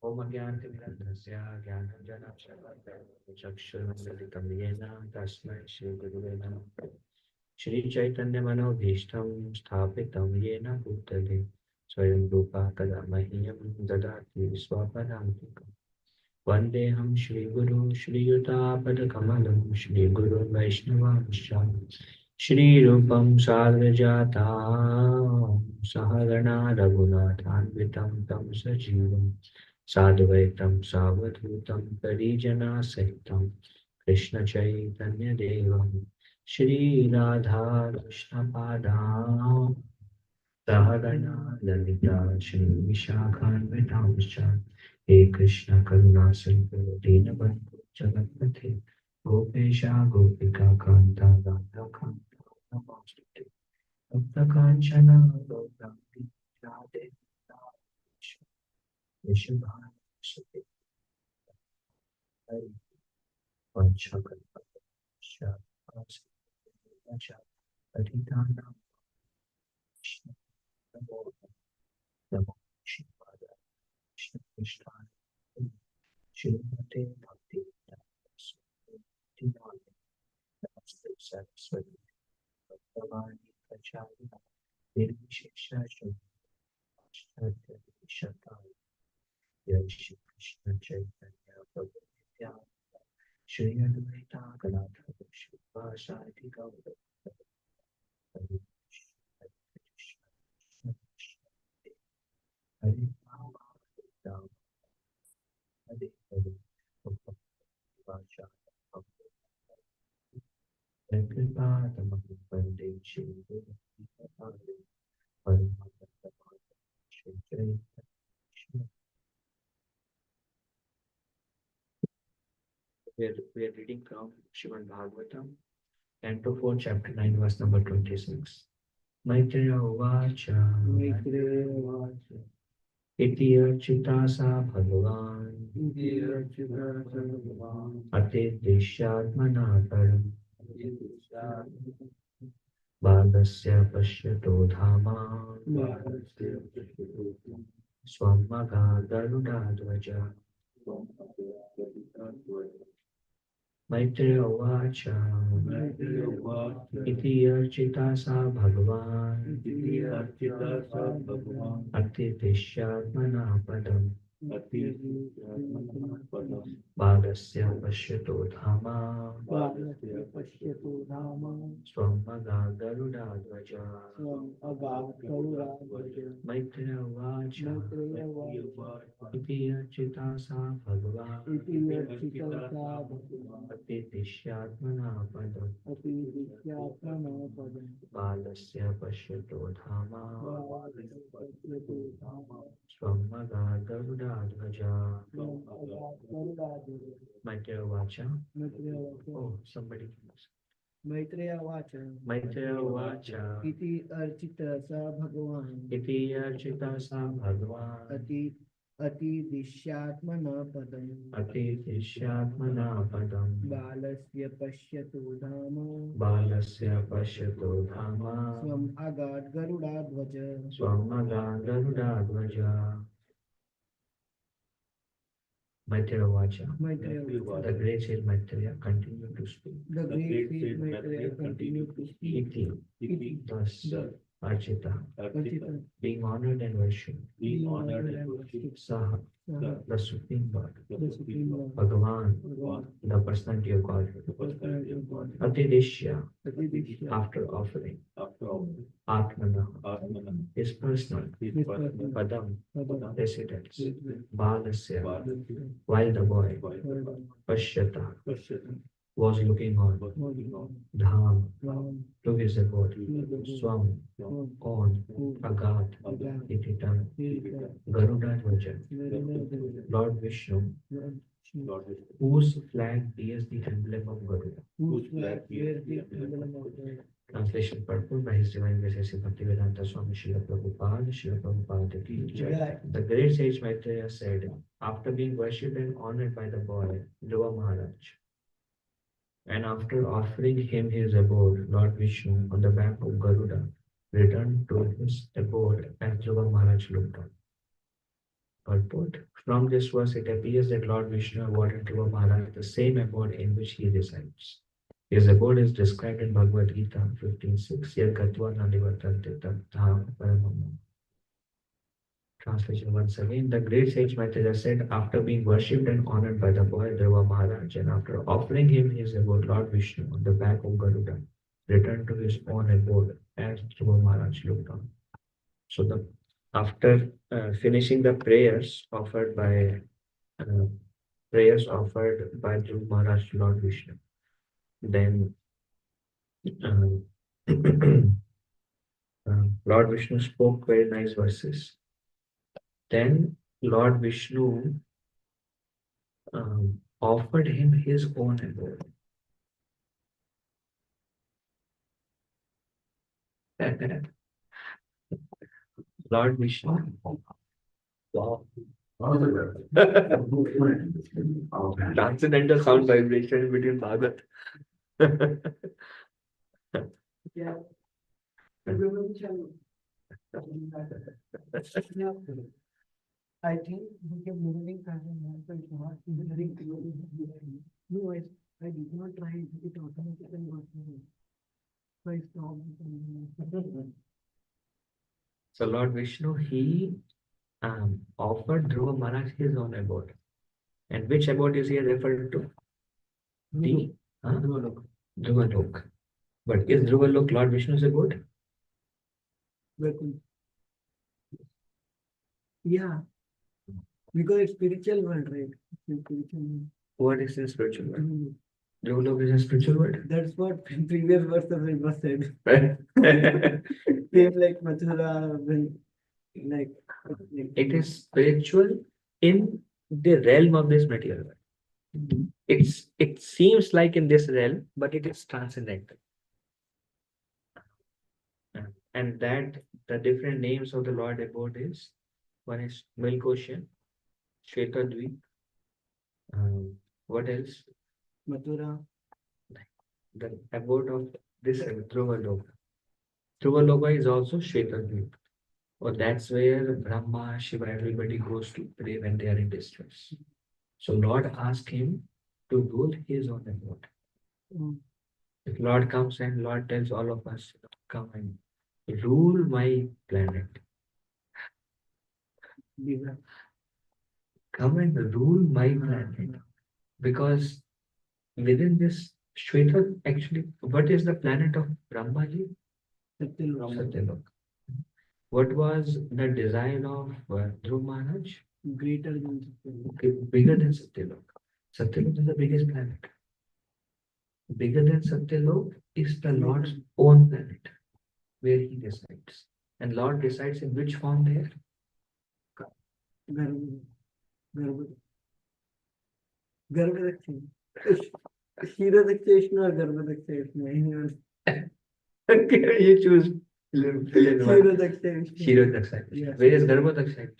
ओम ज्ञानतिमिरन्धस्य ज्ञानाञ्जनशलाकया चक्षुरुन्मिलितं येन तस्मै श्रीगुरुवे नमः। श्रीचैतन्यमनोभीष्टं स्थापितं येन भूतले Swayam Rupa Kada Mahyam Dadati Swapadantikam. Vandeham Shri Guru Shri Yuta Kamalam Shri Guru Vaishnavamsha Shri Rupam Sagrajata Saharana Raghunathanvitam Tam Sajivam Sadvaitam Savadhutam Parijana Sahitam Krishna Chaitanya Devam Shri Radha Krishna Padam Sahagana Lalita Shri Vishakhanvitamscha He Krishna Karuna Sindhu Dinabandhu Jagatpate Gopesha Gopika Kanta Radha Kanta Namaste Bhakta Kanchana Gauranga Radhe Vishubhaya Sute Hari Vanchakalpa Shah Aditana Krishna Namo Namo Shivaya Krishna Krishna Shrimate Bhakti Dinali Namaste Saraswati Bhavani Pracharya Nirvishesha Shri Shatai Jai Shri Krishna Chaitanya Prabhu Nityananda Shri Advaita Gadadhara Shri Vasadi Gaura Hare Krishna Krishna Krishna Hare Rama Hare Rama Hare Hare Vacha Kripatamam Vande Shri Guru Hare Paramatma Shri Chaitanya Krishna. We are reading from Shrimad Bhagavatam, Canto 4, Chapter 9, verse number 26. Maitreya Uvacha Iti Archita Sa Bhagavan Ate Dishyatmana Param Bhadasya Pashyato Dhama Swamaga Garuda Dvaja Maitreya Uvacha Iti Archita Sa Bhagavan Atitishyatmana Padam Bhadasya Pashyato Dhama Swamaga Garuda Dvaja Maitreya Uvacha Iti Archita Sa Bhagavan Atitishyatmana Padam Balasya Pashyato Dhama Swamaga Garuda Dvaja Maitreya Vacha. Oh, somebody can ask. Maitreya Vacha. Maitreya Vacha. Iti Archita Sa Bhagavan. Iti Archita Sa Bhagavan. Ati Dishyatmana Padam. Ati Dishyatmana Padam. Balasya Pashyatu Dhama. Balasya Pashyato Dhama. Swam Agad Garuda Dvaja. Swamaga Garuda Dvaja. Maitreya Vacha. The great sage Maitreya continued to speak. The great sage Maitreya continued to speak. Iti. Thus, Archita, Archita, being honored and worshipped. Saha, the Supreme Lord. Bhagavan, the personality of Godhead. Atidishya, after offering. Atmana, his personal. Padam, residence. Balasya, while the boy. Pashyata, was looking on. Dham, to his abode. Swam, on. Agat, Ititam. Garuda Dvaja, Lord Vishnu, whose flag bears the emblem of Garuda. Translation purport by His Divine Grace A.C. Bhaktivedanta Swami Srila Prabhupada Ki Jai. The great sage Maitreya said, after being worshipped and honored by the boy, Dhruva Maharaj, and after offering him his abode, Lord Vishnu, on the back of Garuda, returned to his abode as Dhruva Maharaj looked on. Purport. From this verse, it appears that Lord Vishnu awarded Dhruva Maharaj the same abode in which he resides. His abode is described in Bhagavad Gita 15:6. Yad Gatva Nanivartante Tat Dham Paramam. Translation once again. The great sage Maitreya said, after being worshipped and honored by the boy Dhruva Maharaj, and after offering him his abode, Lord Vishnu on the back of Garuda returned to his own abode as Dhruva Maharaj looked on. So after finishing the uh, prayers offered by Dhruva Maharaj to Lord Vishnu, then uh, Lord Vishnu spoke very nice verses. Then Lord Vishnu offered him his own abode. Lord Vishnu. Wow. Transcendental sound vibration between Bhagat. Yeah. I think we can moving no, I did not try it automatically. So I stopped. So Lord Vishnu, he offered Dhruva Maharaj his own abode. And which abode is he referred to? The Dhruva Lok. But is Dhruva Lok Lord Vishnu's abode? Yeah, because it's spiritual world, right? It's spiritual world. What is the spiritual world? Dhruva Lok is a spiritual world? That's what previous verses I was said. Right? Same like Mathura, like It is spiritual in the realm of this material world. It seems like in this realm, but it is transcendental. And that the different names of the Lord abode is, one is Milk Ocean, Shvetadvip, what else? Mathura. The abode of this Dhruva Loka. Dhruva Loka is also Shvetadvip. Or that's where Brahma, Shiva, everybody goes to pray when they are in distress. So Lord asked him to rule his own abode. If Lord comes and Lord tells all of us, come and rule my planet. Come and rule my planet. Because within this Shweta, actually, what is the planet of Brahmaji? Satyalok. What was the design of Dhruv Maharaj? Greater than Satyalok. Okay, bigger than Satyalok. Satyalok is the biggest planet. Bigger than Satyalok is the Lord's own planet, where he resides. And Lord resides in which form there? Garbhadakshin. Kshiradaksheshna or Garbhadakseshna? Okay, you choose. Kshiradaksheshna. Kshirodakshina. Yes. Where is Garbhodakshina?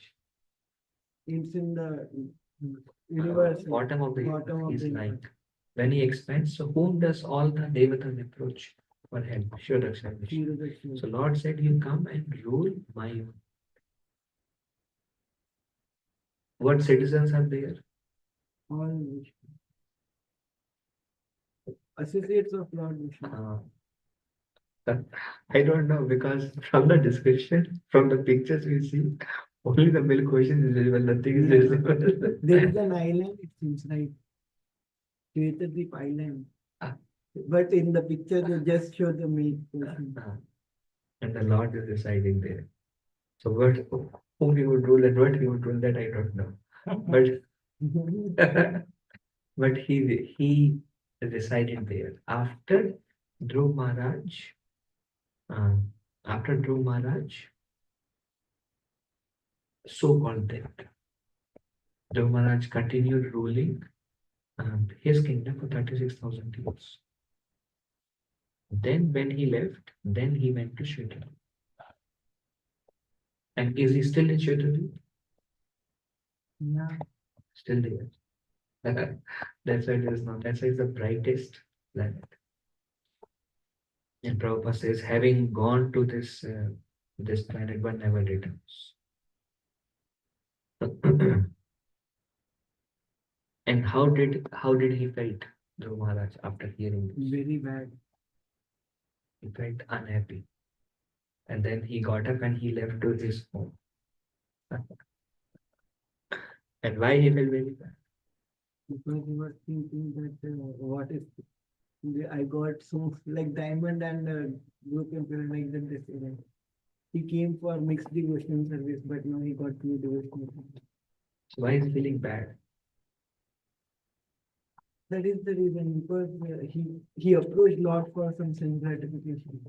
It's in the universe. Bottom of the Bottom of universe. He's the lying. When he expands, so whom does all the devatas approach for help? Kshirodakshina. Kshiradakshina. So Lord said, you come and rule my own. What citizens are there? All associates of Lord Vishnu. I don't know, because from the description, from the pictures we see, only the milk ocean is visible, nothing is visible. There is an island, it seems like Shvetadvip Island. But in the picture, they just show the milk ocean. And the Lord is residing there. So whom he would rule and what he would rule, that I don't know. But but he resided there after Dhruv Maharaj. After Dhruv Maharaj, so-called death, Dhruv Maharaj continued ruling his kingdom for 36,000 years. Then when he left, then he went to Shvetadvip. And is he still in Shvetadvip? Yeah. Still there. That's why it is not. That's why it's the brightest planet. And Prabhupada says, having gone to this planet, one never returns. And how did he felt, Dhruv Maharaj, after hearing this? Very bad. He felt unhappy. And then he got up and he left to his home. And why he felt very bad? Because he was thinking that what if I got so like diamond and broken pillar like that this event. He came for mixed devotional service, but now he got two devotional. So why is he feeling bad? That is the reason because he approached Lord for some self gratification,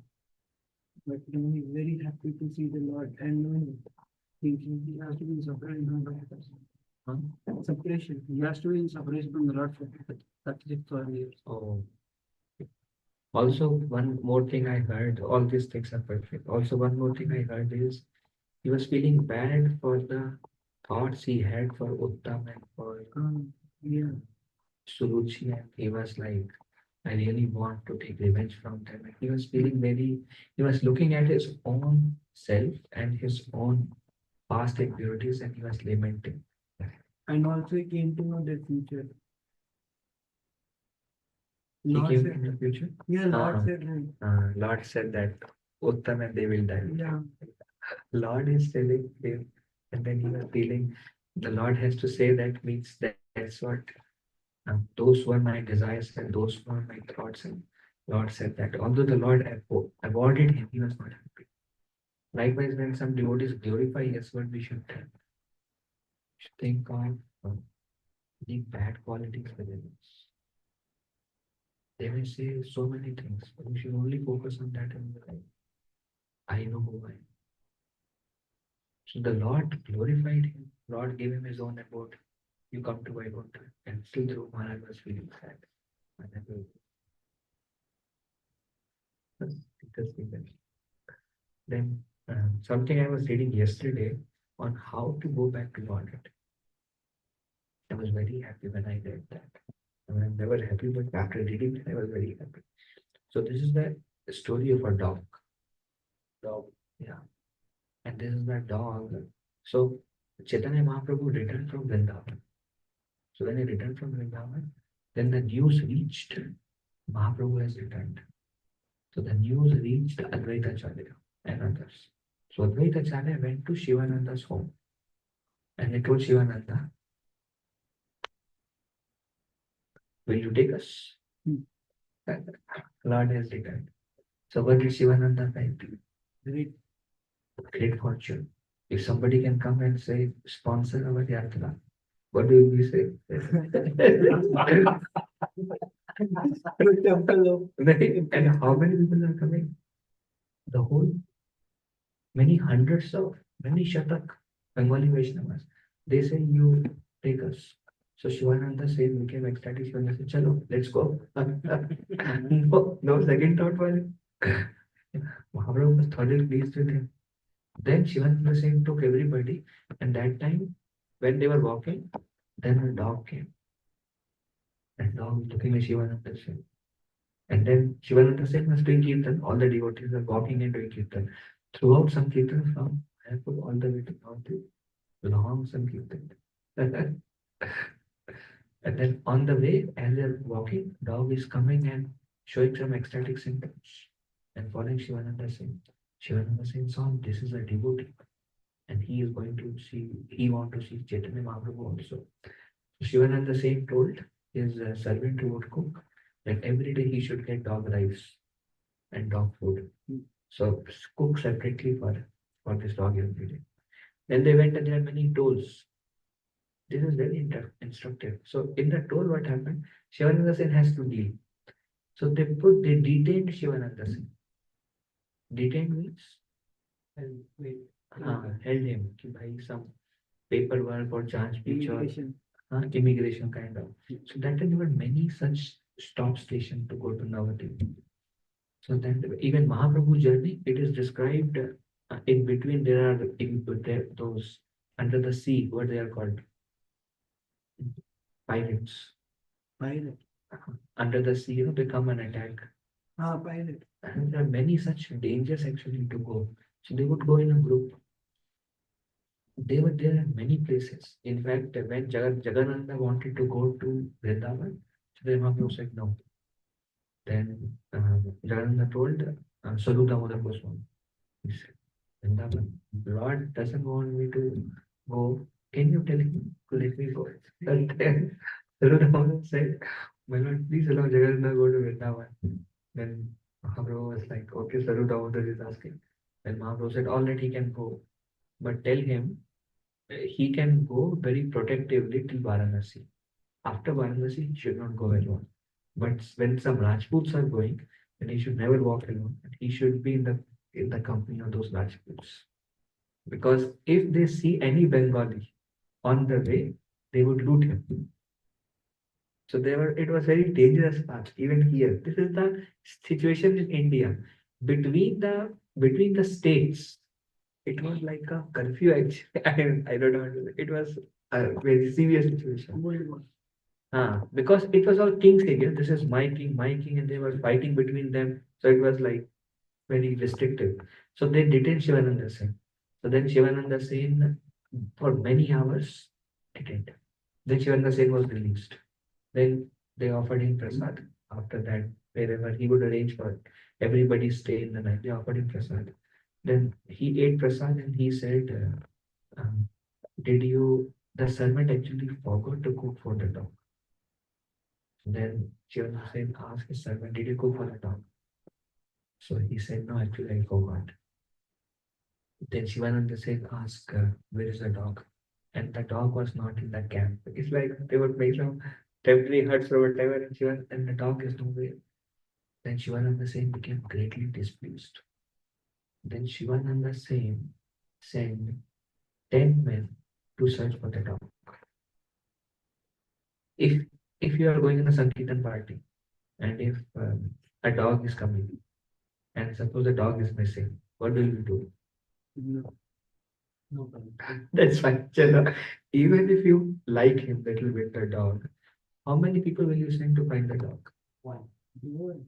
but now he's very happy to see the Lord and now he's thinking he has to be separated from the Lord. Huh? Separation. He has to be in separation from the Lord for 34 years. Oh. Also, one more thing I heard, all these things are perfect. Also, one more thing I heard is he was feeling bad for the thoughts he had for Uttam and for Yeah. Suruchi, and he was like, I really want to take revenge from them. And he was feeling very, he was looking at his own self and his own past impurities, and he was lamenting. And also he came to know the future. He Lord came said, in the future. yeah, Lord Uh, said, right. Lord said that Uttam and they will die. Yeah. Lord is telling him, and then he was feeling the Lord has to say that means that's what those were my desires and those were my thoughts. And Lord said that although the Lord awarded him, he was not happy. Likewise, when some devotees glorify His word, we should think of the bad qualities within us. They may say so many things, but we should only focus on that and be like, I know who I am. So the Lord glorified him. Lord gave him his own abode. You come to Vaikuntha. And still Dhruv Maharaj was feeling sad. And that was that's interesting. Then something I was reading yesterday on how to go back to Godhead. I was very happy when I read that. I mean, I'm never happy, but after reading it, I was very happy. So this is the story of a dog. Dog, yeah. And this is the dog. So Chaitanya Mahaprabhu returned from Vrindavan. So when he returned from Vrindavan, then the news reached Mahaprabhu has returned. So the news reached Advaita Acharya and others. So Advaita Acharya went to Shivananda's home and he told Shivananda, will you take us? Lord has returned. So what did Shivananda think? Great. Great fortune. If somebody can come and say, sponsor our yatra, what will we say? The temple of Right? And how many people are coming? The whole, many hundreds of, many Shatak Bengali Vaishnavas. They say, you take us. So Shivananda said, became ecstatic. Shivananda said, chalo, let's go. No second thought was it. Mahaprabhu was thoroughly pleased with him. Then Shivananda Singh took everybody, and that time when they were walking, then a dog came. And dog was looking at Shivananda Singh. And then Shivananda Singh was doing Kirtan. All the devotees were walking and doing Kirtan. Throughout some Kirtan from Mayapur all the way to North, long some Kirtan. And then on the way, as they're walking, dog is coming and showing some ecstatic symptoms and following Shivananda Singh. Shivananda Singh saw this is a devotee and he is going to see, he want to see Chaitanya Mahaprabhu also. So Shivananda Singh told his servant who would cook that every day he should get dog rice and dog food. So cook separately for this dog every day. Then they went and there are many tolls. This is very instructive. So in the toll, what happened? Shivananda Sen has to deal. So they detained Shivananda Sen. Detained means wait, held him. कि भाई some paperwork or charge immigration. Immigration kind of. So that there were many such stop stations to go to Navadvip. So then even Mahaprabhu's journey, it is described in between there are those under the sea, what they are called, pirates. Pilot. Under the sea, they come and attack. Pilot. And there are many such dangers actually to go. So they would go in a group. They were there in many places. In fact, when Jagannatha wanted to go to Vrindavan, so the Mahaprabhu said no. Then Jagannatha told Saluda Mother Goswami, he said, Vrindavan, Lord doesn't want me to go. Can you tell him to let me go? And then Sarudama said, my lord, please allow Jagannath go to Vrindavan. Then Mahaprabhu was like, okay, Sarudama is asking. Then Mahaprabhu said, all right, he can go. But tell him he can go very protectively till Varanasi. After Varanasi, he should not go alone. But when some Rajputs are going, then he should never walk alone. He should be in the company of those Rajputs. Because if they see any Bengali on the way, they would loot him. So it was very dangerous path, even here. This is the situation in India. Between the states, it was like a curfew actually. I don't know. It was a very serious situation. Because it was all king's area. This is my king, and they were fighting between them. So it was like very restrictive. So they detained Shivananda Sen. So then Shivananda Sen, for many hours, detained. Then Shivananda Sen was released. Then they offered him prasad. After that, wherever he would arrange for everybody stay in the night, they offered him prasad. Then he ate prasad and he said, "Did you?" The servant actually forgot to cook for the dog. Then Shivananda Sen asked his servant, "Did you cook for the dog?" So he said, "No, actually I forgot." Then Shivananda Sen asked, "Where is the dog?" And the dog was not in the camp. It's like they would make some temporary huts or whatever, and the dog is nowhere. Then Shivananda Sen became greatly displeased. Then Shivananda Sen sent 10 men to search for the dog. If if you are going in a Sankirtan party and if a dog is coming and suppose the dog is missing, what do you do? No, no problem. That's fine. Chalo. Even if you like him little bit, the dog, how many people will you send to find the dog? One. One.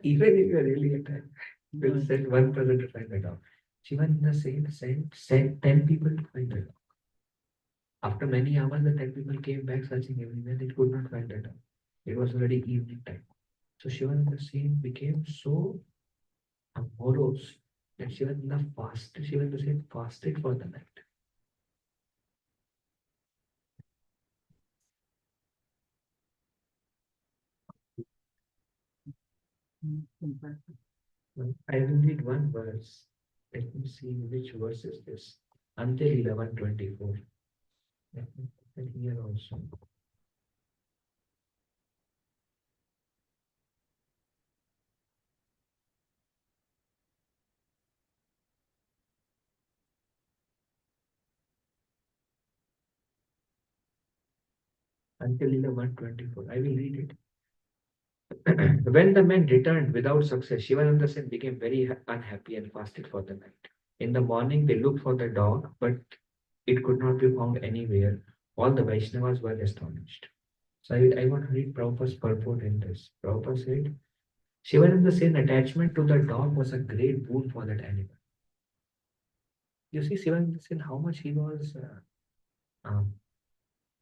Even if you are really attached, you will One. send one person to find the dog. Shivananda sent 10 people to find the dog. After many hours, the 10 people came back searching everywhere. They could not find the dog. It was already evening time. So Shivananda Sen became so morose that Shivananda Sen fasted for the night. Compassion. I will read one verse. Let me see which verse is this. Until 11:24. Let me put it here also. Until 11:24. I will read it. When the men returned without success, Shivananda Sen became very unhappy and fasted for the night. In the morning, they looked for the dog, but it could not be found anywhere. All the Vaishnavas were astonished. So I want to read Prabhupada's purport in this. Prabhupada said, Shivananda Sen's attachment to the dog was a great boon for that animal. You see, Shivananda Sen, um,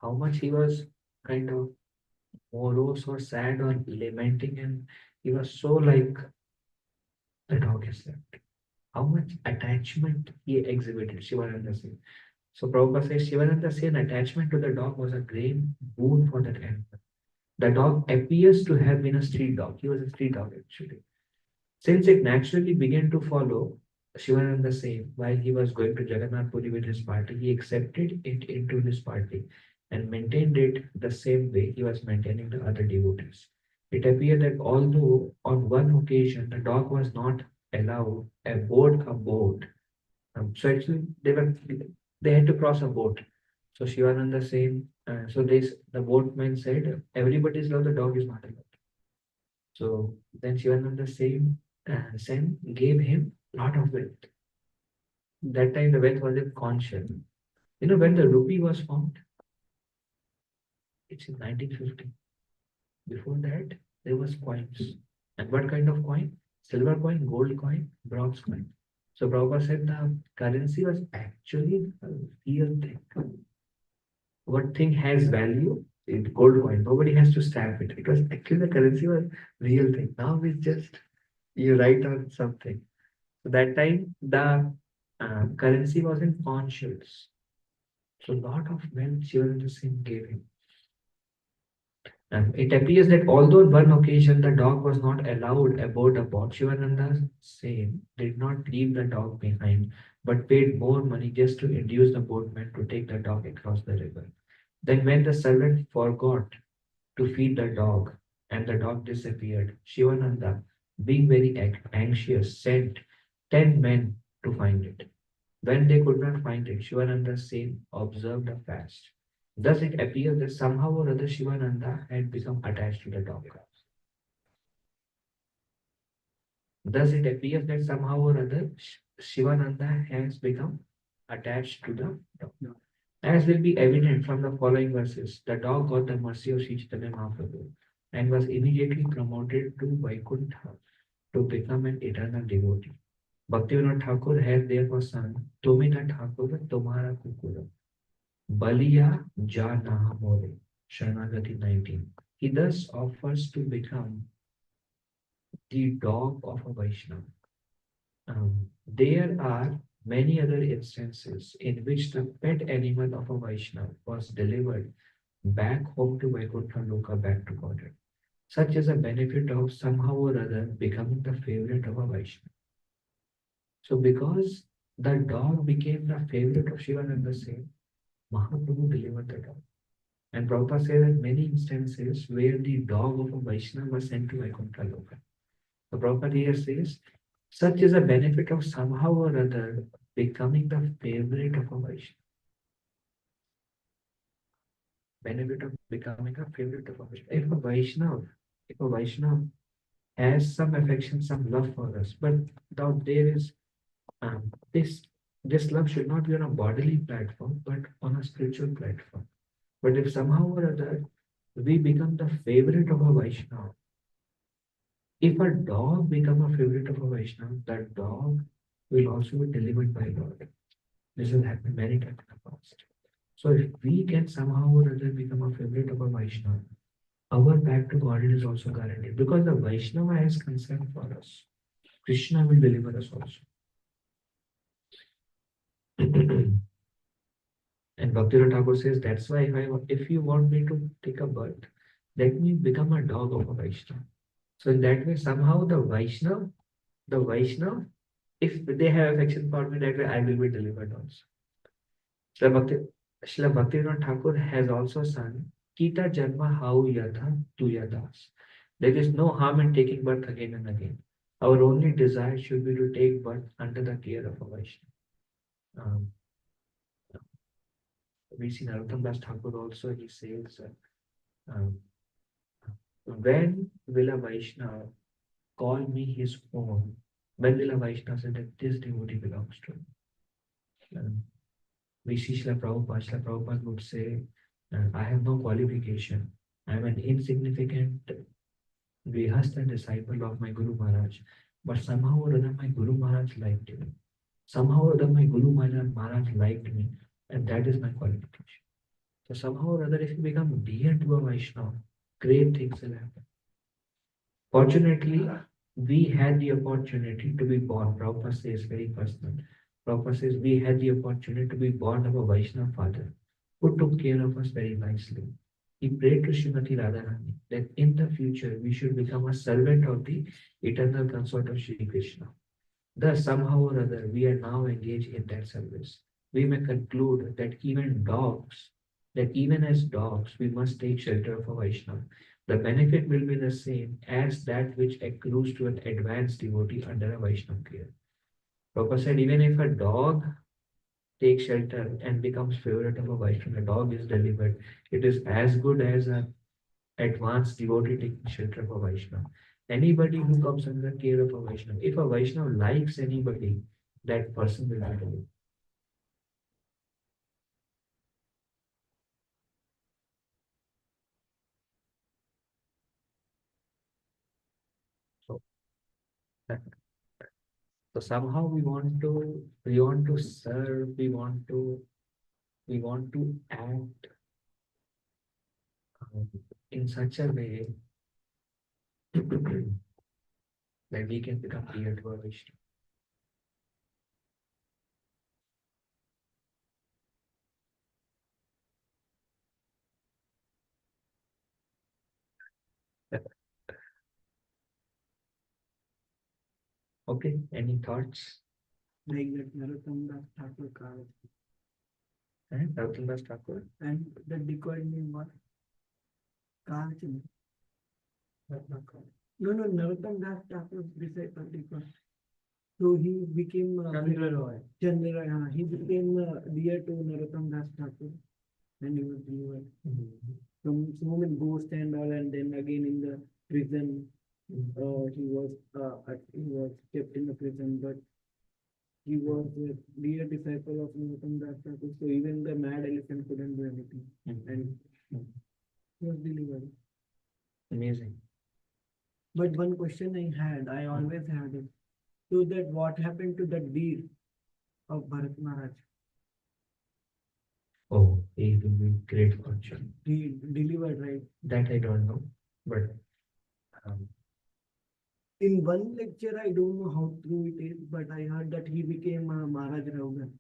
how much he was kind of morose or sad or lamenting, and he was so like the dog is left. How much attachment he exhibited, Shivananda Sen. So Prabhupada says Shivananda Sen's attachment to the dog was a great boon for that animal. The dog appears to have been a street dog. He was a street dog actually. Since it naturally began to follow Shivananda Sen while he was going to Jagannath Puri with his party, he accepted it into his party and maintained it the same way he was maintaining the other devotees. It appeared that although on one occasion the dog was not allowed aboard a boat, so actually they had to cross a boat. So Shivananda Sen, the boatman said, everybody's allowed, the dog is not allowed. So then Shivananda Sen gave him lot of wealth. That time the wealth was in conch shell. You know when the rupee was found? It's in 1950. Before that, there was coins. And what kind of coin? Silver coin, gold coin, bronze coin. So Prabhupada said the currency was actually a real thing. What thing has value? It gold coin. Nobody has to stamp it. It was actually the currency was real thing. Now it's just you write on something. So that time the currency was in pawn shells. So lot of men Shivananda Singh gave him. It appears that although on one occasion the dog was not allowed aboard a boat, Shivananda Singh did not leave the dog behind, but paid more money just to induce the boatman to take the dog across the river. Then, when the servant forgot to feed the dog and the dog disappeared, Shivananda, being very anxious, sent 10 men to find it. When they could not find it, Shivananda Sen observed a fast. Thus it appears that somehow or other Shivananda had become attached to the dog. Thus it appears that somehow or other Shivananda has become attached to the dog. As will be evident from the following verses, the dog got the mercy of Sri Chaitanya Mahaprabhu and was immediately promoted to Vaikuntha to become an eternal devotee. Bhaktivinoda Thakur has therefore sung, Tumita Thakur Tumhara Kukura, Baliya Ja Naha More, Sharanagati 19. He thus offers to become the dog of a Vaishnava. There are many other instances in which the pet animal of a Vaishnava was delivered back home to Vaikuntha Loka, back to Godhead. Such is a benefit of somehow or other becoming the favorite of a Vaishnava. So, because the dog became the favorite of Shivananda Singh, Mahaprabhu delivered the dog. And Prabhupada says that many instances where the dog of a Vaishnava was sent to Vaikuntha Loka. So Prabhupada here says, such is a benefit of somehow or other becoming the favorite of a Vaishnava. Benefit of becoming a favorite of a Vaishnava. If a Vaishnava has some affection, some love for us, but now there is this love should not be on a bodily platform, but on a spiritual platform. But if somehow or other we become the favorite of a Vaishnava, if a dog become a favorite of a Vaishnava, that dog will also be delivered by God. This has happened many times in the past. So if we can somehow or other become a favorite of a Vaishnava, our path to God is also guaranteed because the Vaishnava has concern for us. Krishna will deliver us also. And Bhaktivinoda Thakur says, that's why if you want me to take a birth, let me become a dog of a Vaishnava. So in that way, somehow the Vaishnava, if they have affection for me, that way I will be delivered also. Srila Bhaktivinoda Thakur has also sung, Kita Janma How Yatha Tuya Das. There is no harm in taking birth again and again. Our only desire should be to take birth under the care of a Vaishnava. Um, we see Narottam Das Thakur also, he says, um, when will a Vaishnava call me his own? When will a Vaishnava say that this devotee belongs to me? We see Srila Prabhupada would say, I have no qualification. I am an insignificant Grihastha disciple of my Guru Maharaj. But somehow or other my Guru Maharaj liked me. Somehow or other my Guru Maharaj liked me. And that is my qualification. So somehow or other if you become dear to a Vaishnava, great things will happen. Fortunately, we had the opportunity to be born. Prabhupada says very personal. Prabhupada says we had the opportunity to be born of a Vaishnava father who took care of us very nicely. He prayed to Srimati Radharani that in the future we should become a servant of the eternal consort of Sri Krishna. Thus, somehow or other, we are now engaged in that service. We may conclude that even as dogs, we must take shelter of a Vaishnava. The benefit will be the same as that which accrues to an advanced devotee under a Vaishnava care. Prabhupada said, even if a dog takes shelter and becomes favorite of a Vaishnava, the dog is delivered. It is as good as an advanced devotee taking shelter of a Vaishnava. Anybody who comes under the care of a Vaishnava, if a Vaishnava likes anybody, that person will be delivered. So, so somehow we want to serve, we want to act in such a way that we can become dear to our Vishnu. Okay, any thoughts? Like that Narottam Das Thakur card. Narottam Das Thakur? And the decoy name was Kach. No, Narottam Das Thakur's disciple decoy. So he became Chandra Roy. Chandra, he became dear to Narottam Das Thakur, and he was delivered from so many ghosts and all, and then again in the prison, he was kept in the prison, but he was a dear disciple of Narottam Das Thakur. So even the mad elephant couldn't do anything, and he was delivered. Amazing. But one question I always had it. So that what happened to the deer of Bharat Maharaj? Oh, he will be great fortune. He delivered, right? That I don't know, but in one lecture, I don't know how true it is, but I heard that he became Maharaj Raugan,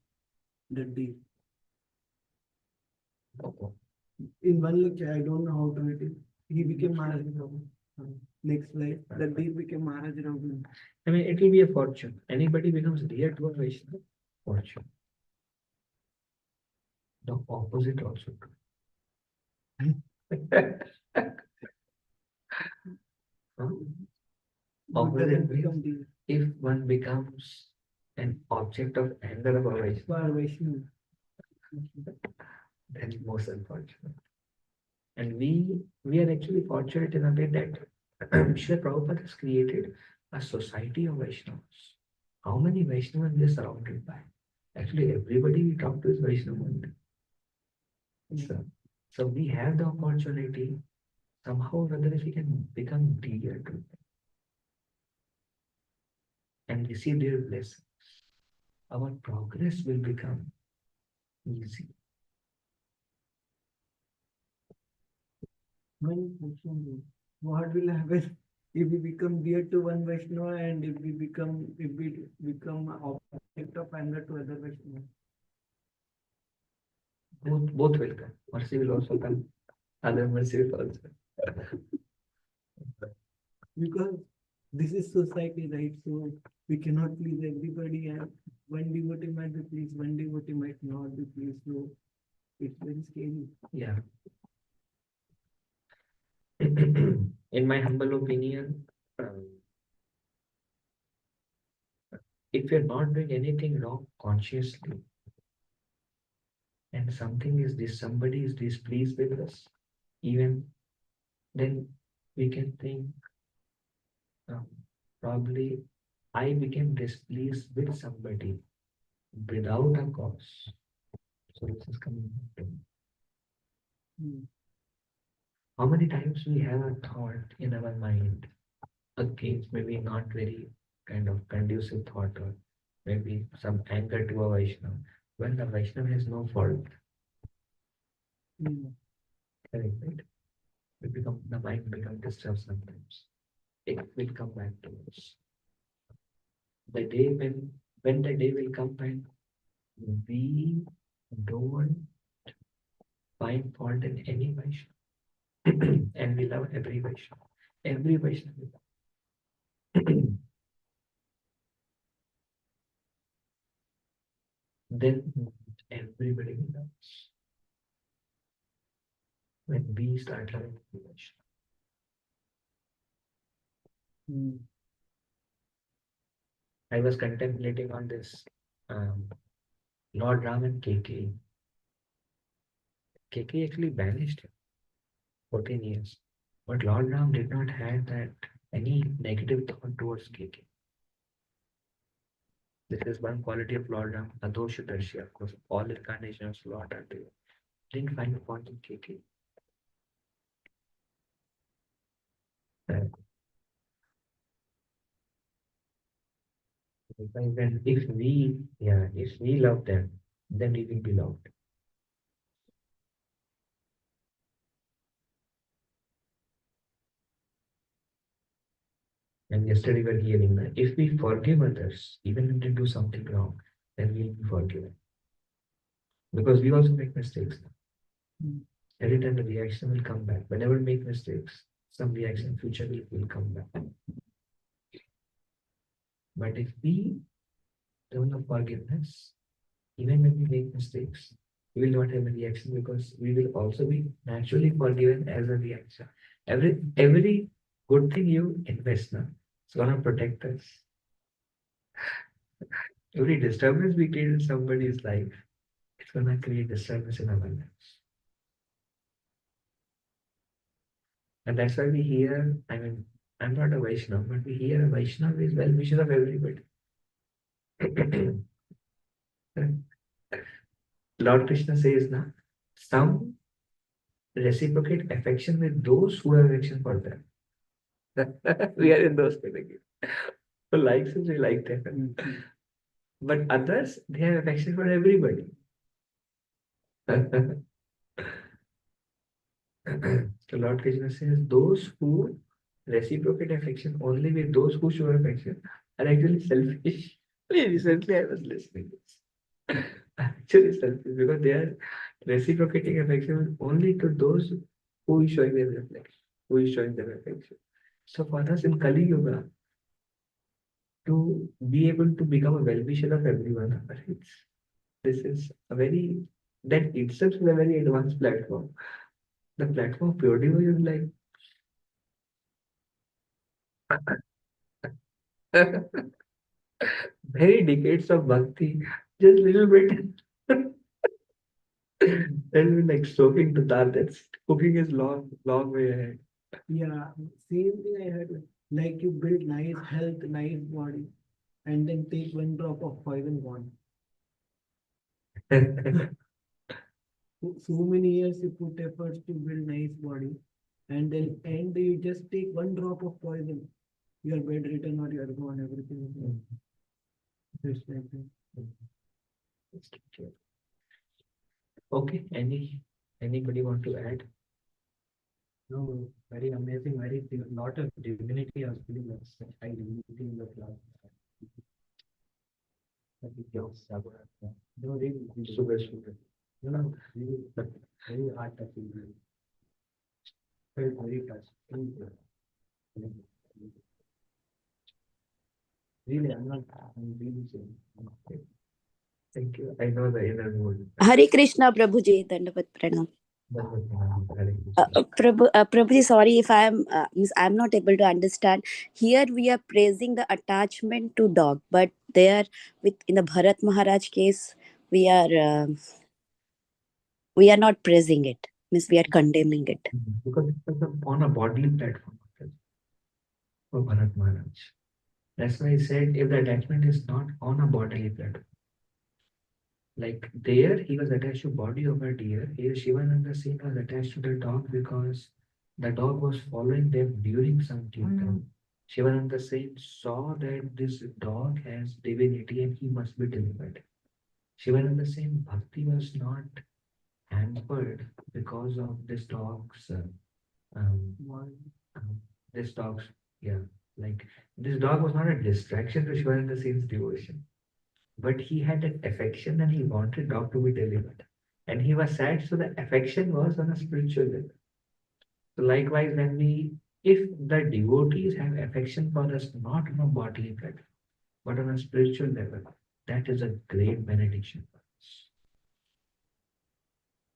the deer. In one lecture, I don't know how true it is. He became Maharaj Raugan. Next slide, the deer became Maharaj Raugan. I mean, it will be a fortune. Anybody becomes dear to a Vaishnava, fortune. The opposite also true. Opposite means if one becomes an object of anger of a Vaishnava, then most unfortunate. And we are actually fortunate in a way that Srila Prabhupada has created a society of Vaishnavas. How many Vaishnavas we are surrounded by? Actually, everybody we talk to is Vaishnava only. So we have the opportunity somehow or other if we can become dear to them and receive their blessings, our progress will become easy. One question: what will happen if we become dear to one Vaishnava and if we become object of anger to other Vaishnava? Both will come. Mercy will also come. Other mercy will also. Because this is society, right? So we cannot please everybody, and one devotee might be pleased, one devotee might not be pleased. So it's very scary. Yeah. In my humble opinion, if you're not doing anything wrong consciously, and somebody is displeased with us, even then we can think probably I became displeased with somebody without a cause. So this is coming back to me. How many times we have a thought in our mind against maybe not very kind of conducive thought or maybe some anger to a Vaishnava when the Vaishnava has no fault. Correct, right? The mind becomes disturbed sometimes. It will come back to us. The day when the day will come when we don't find fault in any Vaishnava and we love every Vaishnava. Every Vaishnava we love. Then everybody will love us. When we start loving every Vaishnava. I was contemplating on this Lord Ram and KK. KK actually banished him 14 years. But Lord Ram did not have that any negative thought towards KK. This is one quality of Lord Ram, Adoshadarshi, of course. All incarnations of Lord are there. Didn't find a point in KK. If we love them, then we will be loved. And yesterday we were hearing that if we forgive others, even if they do something wrong, then we'll be forgiven. Because we also make mistakes. Every time the reaction will come back. Whenever we make mistakes, some reaction in future will come back. But if we develop forgiveness, even when we make mistakes, we will not have a reaction because we will also be naturally forgiven as a reaction. Every good thing you invest now, it's gonna protect us. Every disturbance we create in somebody's life, it's gonna create disturbance in our lives. And that's why we hear, I mean, I'm not a Vaishnava, but we hear a Vaishnava is well wishes of everybody. Lord Krishna says now, some reciprocate affection with those who have affection for them. We are in those categories. So likes us, we like them. But others, they have affection for everybody. So Lord Krishna says, those who reciprocate affection only with those who show affection are actually selfish. Recently, I was listening to this. Actually selfish because they are reciprocating affection only to those who is showing them reflection, who is showing them affection. So for us in Kali Yuga, to be able to become a well-wisher of everyone, this is a very, that itself is a very advanced platform. The platform of pure devotion is like many decades of bhakti, just little bit. Then we like soaking the dal. That's cooking is long, long way ahead. Yeah, same thing I heard. Like you build nice health, nice body, and then take one drop of poison gone. So many years you put efforts to build nice body, and then end you just take one drop of poison. Your bedridden or you're gone, everything is gone. Just like that. Okay, anybody want to add? No, very amazing, very lot of divinity of feeling of such high divinity in the class. No, really, Super, super. you know, really, very hard touching. Felt very touched. Really, I'm really saying. Thank you. I know the inner mood. Hare Krishna, Prabhuji, Dandavat Pranam. Hare Krishna. Prabhuji, sorry if I'm not able to understand. Here we are praising the attachment to dog, but there, with in the Bharat Maharaj case, we are not praising it. Means we are condemning it. Because it was on a bodily platform for Bharat Maharaj. That's why I said if the attachment is not on a bodily platform, like there he was attached to body of a deer. Here Shivananda Singh was attached to the dog because the dog was following them during some kirtan. Shivananda Singh saw that this dog has divinity and he must be delivered. Shivananda Singh bhakti was not hampered because of this dog's um, um, this dog's yeah, like this dog was not a distraction to Shivananda Singh's devotion, but he had an affection and he wanted dog to be delivered, and he was sad, so the affection was on a spiritual level. So likewise, when we, if the devotees have affection for us not on a bodily level but on a spiritual level, that is a great benediction for us.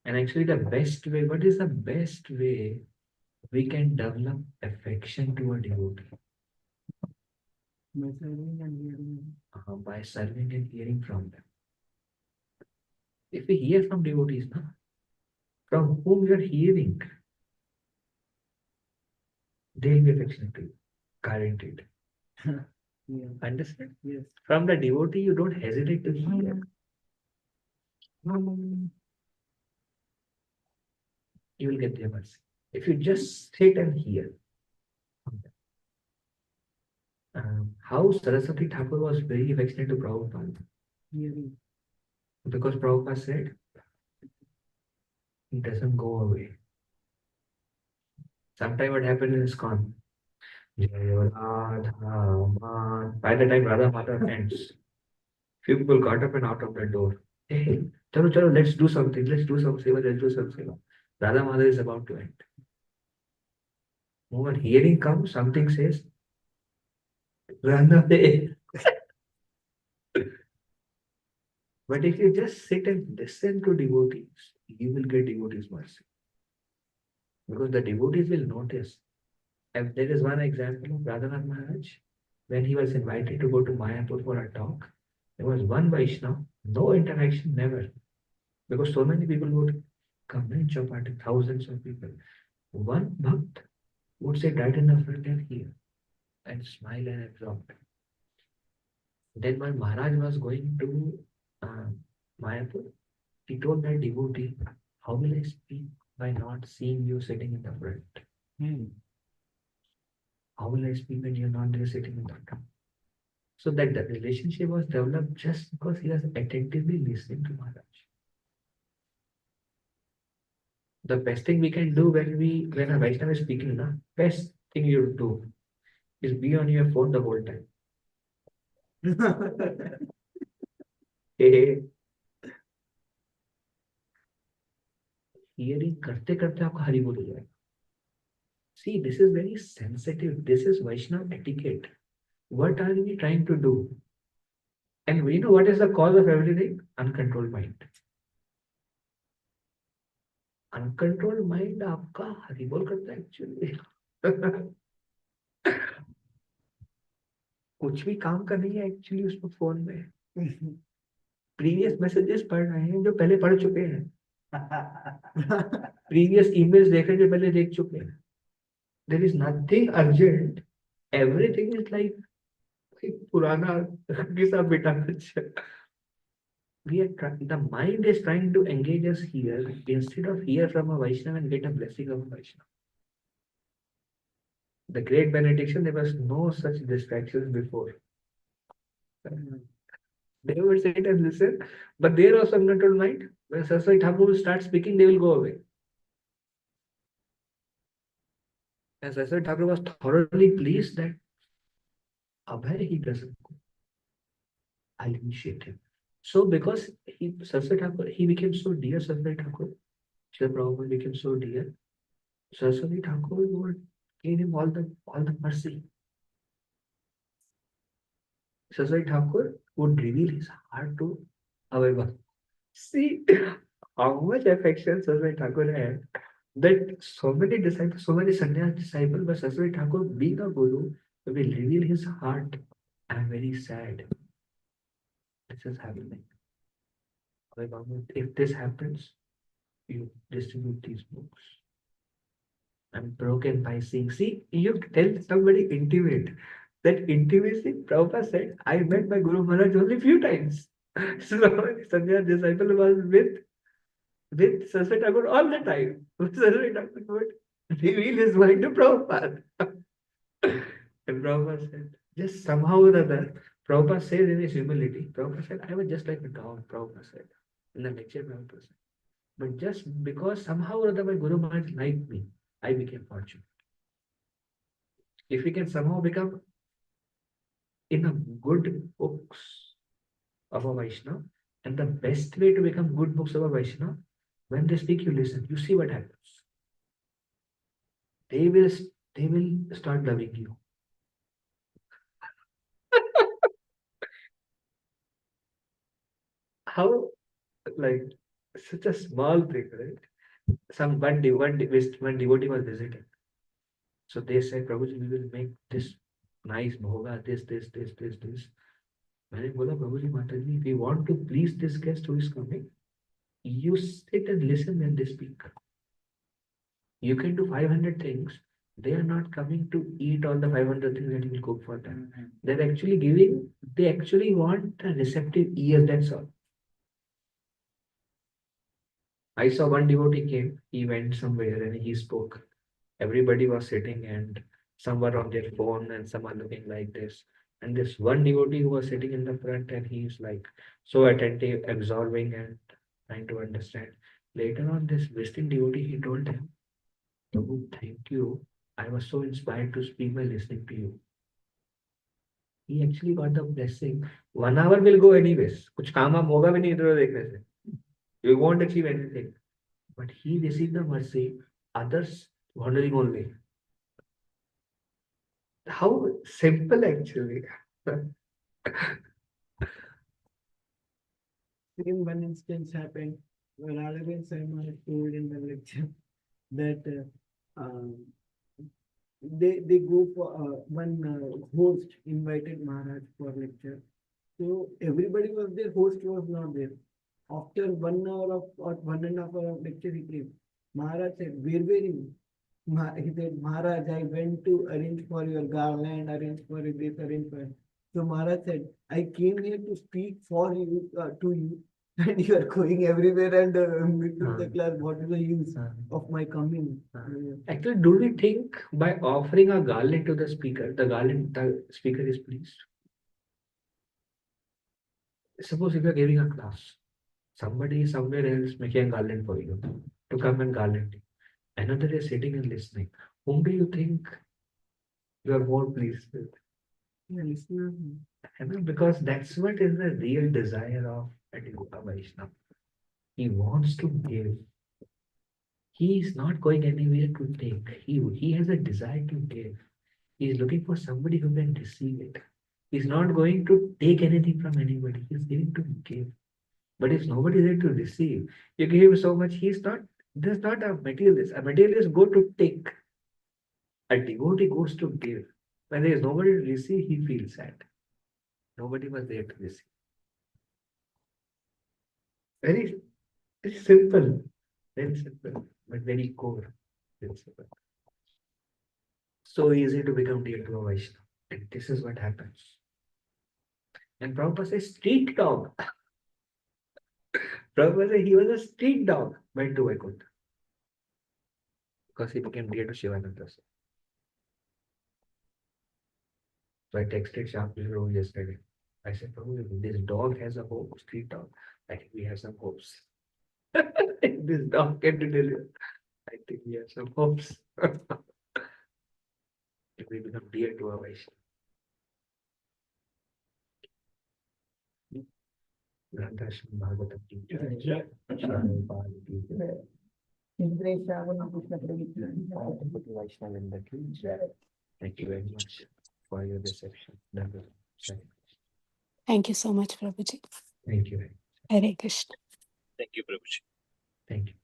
And actually, the best way, what is the best way we can develop affection to a devotee? By serving and hearing. By serving and hearing from them. If we hear from devotees, na, from whom we are hearing, they'll be affectionate to you, guaranteed. Yeah. Understand? Yes. From the devotee, you don't hesitate to hear. You will get their mercy. If you just sit and hear. How Saraswati Thakur was very affectionate to Prabhupada. Hearing. Because Prabhupada said, it doesn't go away. Sometime what happened in ISKCON, by the time Radha Mata ends, few people got up and out of the door. Hey, chalo, chalo, let's do something, let's do some seva, let's do some seva. Radha Mata is about to end. When hearing comes, something says, run away, But if you just sit and listen to devotees, you will get devotees mercy. Because the devotees will notice. And there is one example of Radhanath Maharaj, when he was invited to go to Mayapur for a talk. There was one Vaishnava, no interaction, never. Because so many people would come in Chapati, thousands of people. One Bhakt would sit right in the front and hear and smile and absorb. Then when Maharaj was going to uh, Mayapur, he told that devotee, how will I speak by not seeing you sitting in the front? How will I speak when you're not there sitting in the front? So that the relationship was developed just because he was attentively listening to Maharaj. The best thing we can do when a Vaishnava is speaking, the best thing you do is be on your phone the whole time. Hey, hey. Hearing करते करते आपका हरि बोल हो जाएगा. See, this is very sensitive. This is Vaishnava etiquette. What are we trying to do? And we know what is the cause of everything? Uncontrolled mind. Uncontrolled mind आपका हरि बोल करता है actually. कुछ भी काम का नहीं है एक्चुअली उसमें फोन में. प्रीवियस मैसेजेस पढ़ रहे हैं जो पहले पढ़ चुके हैं. प्रीवियस ईमेल्स देख रहे हैं जो पहले देख चुके हैं. There is nothing urgent. Everything is like पुराना किस्सा बेटा. The mind is trying to engage us here instead of hear from a Vaishnava and get a blessing of a Vaishnava. The great benediction, there was no such distractions before. They would sit and listen, but there was uncontrolled mind. When Saraswati Thakur will start speaking, they will go away. And Saraswati Thakur was thoroughly pleased that Abhay he doesn't go. I'll initiate him. So because Saraswati Thakur, he became so dear, Saraswati Thakur, Srila Prabhupada became so dear, Saraswati Thakur would give him all the mercy. Saraswati Thakur would reveal his heart to Abhay. See how much affection Saraswati Thakur had, that so many disciples, so many sannyas disciples, but Saraswati Thakur being a guru will reveal his heart. I am very sad. This is happening. If this happens, you distribute these books. I'm broken by seeing. See, you tell somebody intimate. That intimacy, Prabhupada said, I met my Guru Maharaj only few times. So Sannyas disciple was with Saraswati Thakur all the time. Saraswati Thakur would reveal his mind to Prabhupada. And Prabhupada said, just somehow or other, Prabhupada said in his humility, Prabhupada said, I was just like a dog, Prabhupada said. In the lecture, Prabhupada said. But just because somehow or other my Guru Maharaj liked me, I became fortunate. If we can somehow become in a good books of a Vaishnava, and the best way to become good books of a Vaishnava, when they speak, you listen. You see what happens. They will start loving you. How, like, such a small thing, right? One devotee was visiting. So they said, Prabhuji, we will make this nice bhoga, this. मैंने बोला, Prabhuji, Mataji, if you want to please this guest who is coming, you sit and listen when they speak. You can do 500 things. They are not coming to eat all the 500 things that you will cook for them. They're actually giving, they actually want a receptive ear, that's all. I saw one devotee came, he went somewhere and he spoke. Everybody was sitting and some were on their phone and some are looking like this. And this one devotee who was sitting in the front and he's like so attentive, absorbing and trying to understand. Later on, this visiting devotee, he told him, Prabhu, thank you. I was so inspired to speak by listening to you. He actually got the blessing. 1 hour will go anyways. कुछ काम आप होगा भी नहीं इधर देखने से. You won't achieve anything. But he received the mercy, others wandering only. How simple actually. Same one instance happened where Aravind Sarma has told in the lecture that they go for one host invited Maharaj for lecture. So everybody was there, host was not there. After 1 hour of or 1.5 hour of lecture, he came. Maharaj said, "Where were you?" He said, "Maharaj, I went to arrange for your garland, arrange for this, arrange for." So Maharaj said, "I came here to speak for you, to you, and you are going everywhere and middle of the class. What is the use of my coming?" Actually, do we think by offering a garland to the speaker is pleased? Suppose if you're giving a class, somebody is somewhere else making a garland for you to come and garland you. Another is sitting and listening. Whom do you think you are more pleased with? Yeah, listener. I mean, because that's what is the real desire of a Vaishnava. He wants to give. He is not going anywhere to take. He has a desire to give. He is looking for somebody who can receive it. He's not going to take anything from anybody. He's giving to give. But if nobody is there to receive, you give him so much, he's not, this is not a materialist. A materialist go to take. A devotee goes to give. When there is nobody to receive, he feels sad. Nobody was there to receive. Very, very simple, but very core principle. So easy to become dear to a Vaishnava. And this is what happens. And Prabhupada says, street dog. Prabhupada said he was a street dog, went to Vaikuntha. Because he became dear to Shyamananda. So I texted Shyam Prabhu yesterday. I said, Prabhu, if this dog has a hope, street dog, I think we have some hopes. If this dog can deliver, I think we have some hopes. If we become dear to our Vaishnava. Grandashram Bhagavatam ki jai. Prabhupada ki jai. Vaishnava ki jai. Thank you very much for your reception. Thank you so much, Prabhuji. Thank you very much. Hare Krishna. Thank you, Prabhuji. Thank you.